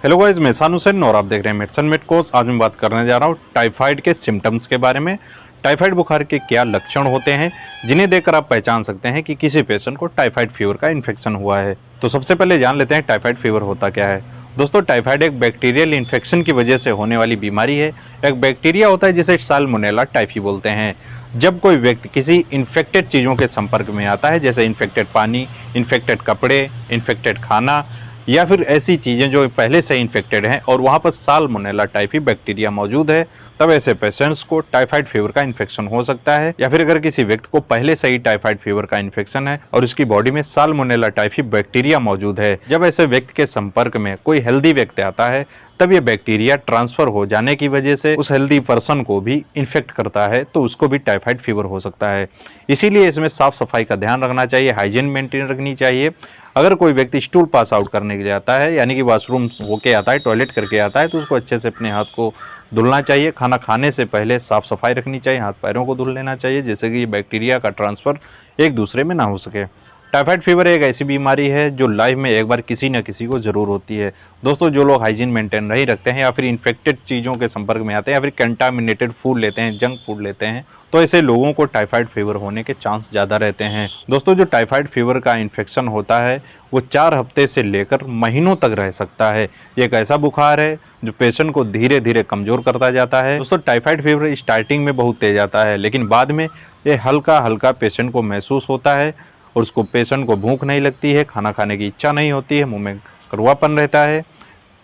Hello guys, मैं शान हुसैन और आप देख रहे हैं मेडिसिन मेड कोर्स। आज मैं बात करने जा रहा हूँ टाइफाइड के सिम्टम्स के बारे में। टाइफाइड बुखार के क्या लक्षण होते हैं जिन्हें देखकर आप पहचान सकते हैं कि किसी पेशेंट को टाइफाइड फीवर का इन्फेक्शन हुआ है। तो सबसे पहले जान लेते हैं टाइफाइड फीवर होता क्या है। दोस्तों, टाइफाइड एक बैक्टीरियल इन्फेक्शन की वजह से होने वाली बीमारी है। एक बैक्टीरिया होता है जिसे साल्मोनेला टाइफी बोलते हैं। जब कोई व्यक्ति किसी इन्फेक्टेड चीज़ों के संपर्क में आता है, जैसे इन्फेक्टेड पानी, इन्फेक्टेड कपड़े, इन्फेक्टेड खाना या फिर ऐसी चीज़ें जो पहले से इन्फेक्टेड हैं और वहाँ पर साल्मोनेला टाइफी बैक्टीरिया मौजूद है, तब ऐसे पेशेंट्स को टाइफाइड फीवर का इन्फेक्शन हो सकता है। या फिर अगर किसी व्यक्ति को पहले से ही टाइफाइड फीवर का इन्फेक्शन है और उसकी बॉडी में साल्मोनेला टाइफी बैक्टीरिया मौजूद है, जब ऐसे व्यक्ति के संपर्क में कोई हेल्दी व्यक्ति आता है, तब ये बैक्टीरिया ट्रांसफर हो जाने की वजह से उस हेल्दी पर्सन को भी इन्फेक्ट करता है, तो उसको भी टाइफाइड फीवर हो सकता है। इसीलिए इसमें साफ सफाई का ध्यान रखना चाहिए, हाइजीन मेंटेन रखनी चाहिए। अगर कोई व्यक्ति स्टूल पास आउट करने के लिए आता है, यानी कि वॉशरूम होके आता है, टॉयलेट करके आता है, तो उसको अच्छे से अपने हाथ को धुलना चाहिए। खाना खाने से पहले साफ सफाई रखनी चाहिए, हाथ पैरों को धुल लेना चाहिए, जिससे कि बैक्टीरिया का ट्रांसफ़र एक दूसरे में ना हो सके। टाइफाइड फीवर एक ऐसी बीमारी है जो लाइफ में एक बार किसी न किसी को ज़रूर होती है। दोस्तों, जो लोग हाइजीन मेंटेन नहीं रखते हैं या फिर इन्फेक्टेड चीज़ों के संपर्क में आते हैं या फिर कंटामिनेटेड फूड लेते हैं, जंक फूड लेते हैं, तो ऐसे लोगों को टाइफाइड फीवर होने के चांस ज़्यादा रहते हैं। दोस्तों, जो टाइफाइड फीवर का इन्फेक्शन होता है वो 4 हफ्ते से लेकर महीनों तक रह सकता है। ये एक ऐसा बुखार है जो पेशेंट को धीरे धीरे कमज़ोर करता जाता है। दोस्तों, टाइफाइड फीवर स्टार्टिंग में बहुत तेज आता है, लेकिन बाद में ये हल्का हल्का पेशेंट को महसूस होता है और उसको पेशेंट को भूख नहीं लगती है, खाना खाने की इच्छा नहीं होती है, मुंह में कड़वापन रहता है,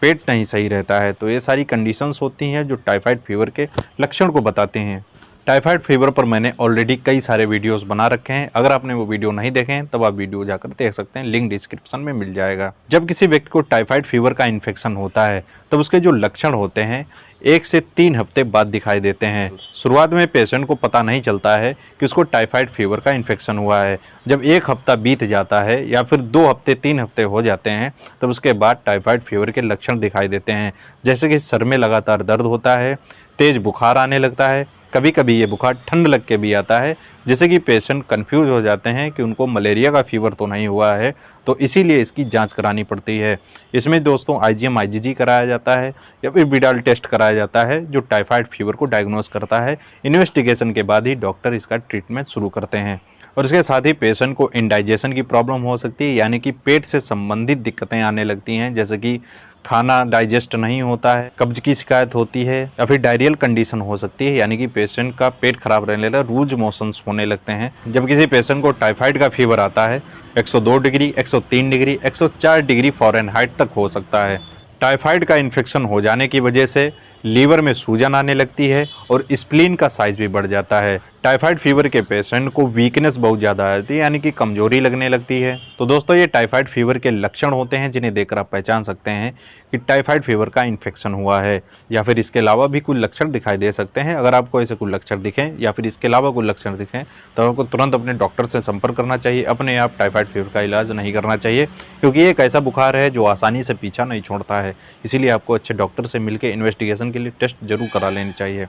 पेट नहीं सही रहता है। तो ये सारी कंडीशंस होती हैं जो टाइफाइड फीवर के लक्षण को बताते हैं। टाइफाइड फीवर पर मैंने ऑलरेडी कई सारे वीडियोस बना रखे हैं। अगर आपने वो वीडियो नहीं देखे हैं तब आप वीडियो जाकर देख सकते हैं, लिंक डिस्क्रिप्शन में मिल जाएगा। जब किसी व्यक्ति को टाइफाइड फीवर का इन्फेक्शन होता है तब उसके जो लक्षण होते हैं 1 से 3 हफ्ते बाद दिखाई देते हैं। शुरुआत में पेशेंट को पता नहीं चलता है कि उसको टाइफाइड फीवर का इन्फेक्शन हुआ है। जब 1 हफ्ता बीत जाता है या फिर 2 हफ्ते 3 हफ्ते हो जाते हैं, तब उसके बाद टाइफाइड फीवर के लक्षण दिखाई देते हैं, जैसे कि सर में लगातार दर्द होता है, तेज बुखार आने लगता है। कभी कभी ये बुखार ठंड लग के भी आता है, जिससे कि पेशेंट कंफ्यूज हो जाते हैं कि उनको मलेरिया का फीवर तो नहीं हुआ है, तो इसीलिए इसकी जांच करानी पड़ती है। इसमें दोस्तों IgM IgG कराया जाता है या फिर विडाल टेस्ट कराया जाता है, जो टाइफाइड फीवर को डायग्नोस करता है। इन्वेस्टिगेशन के बाद ही डॉक्टर इसका ट्रीटमेंट शुरू करते हैं। और इसके साथ ही पेशेंट को इंडाइजेशन की प्रॉब्लम हो सकती है, यानी कि पेट से संबंधित दिक्कतें आने लगती हैं, जैसे कि खाना डाइजेस्ट नहीं होता है, कब्ज की शिकायत होती है या फिर डायरियल कंडीशन हो सकती है, यानी कि पेशेंट का पेट खराब रहने लगा, लूज मोशंस होने लगते हैं। जब किसी पेशेंट को टाइफाइड का फीवर आता है 102 डिग्री, 103 डिग्री, 104 डिग्री फ़ारेनहाइट तक हो सकता है। टाइफाइड का इन्फेक्शन हो जाने की वजह से लीवर में सूजन आने लगती है और स्प्लीन का साइज भी बढ़ जाता है। टाइफाइड फीवर के पेशेंट को वीकनेस बहुत ज़्यादा आती है, यानी कि कमजोरी लगने लगती है। तो दोस्तों, ये टाइफाइड फीवर के लक्षण होते हैं जिन्हें देखकर आप पहचान सकते हैं कि टाइफाइड फीवर का इन्फेक्शन हुआ है। या फिर इसके अलावा भी कुछ लक्षण दिखाई दे सकते हैं। अगर आपको ऐसे कुछ लक्षण दिखें या फिर इसके अलावा कुछ लक्षण दिखें तो आपको तुरंत अपने डॉक्टर से संपर्क करना चाहिए। अपने आप टाइफाइड फीवर का इलाज नहीं करना चाहिए, क्योंकि ये एक ऐसा बुखार है जो आसानी से पीछा नहीं छोड़ता है। इसीलिए आपको अच्छे डॉक्टर से मिलकर इन्वेस्टिगेशन के लिए टेस्ट जरूर करा लेनी चाहिए।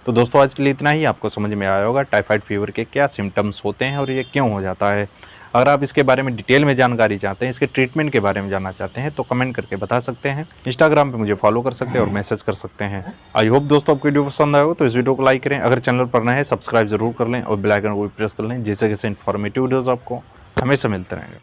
तो दोस्तों, आज के लिए इतना ही। आपको समझ में आया होगा टाइफाइड फीवर के क्या सिम्टम्स होते हैं और ये क्यों हो जाता है। अगर आप इसके बारे में डिटेल में जानकारी चाहते हैं, इसके ट्रीटमेंट के बारे में जानना चाहते हैं, तो कमेंट करके बता सकते हैं। इंस्टाग्राम पे मुझे फॉलो कर सकते हैं और मैसेज कर सकते हैं। आई होप दोस्तों आपको वीडियो पसंद आया हो तो इस वीडियो को लाइक करें। अगर चैनल पर नए हैं सब्सक्राइब जरूर कर लें और बेल आइकन को भी प्रेस कर लें, जिससे कि इन्फॉर्मेटिव वीडियोज़ आपको हमेशा मिलते रहेंगे।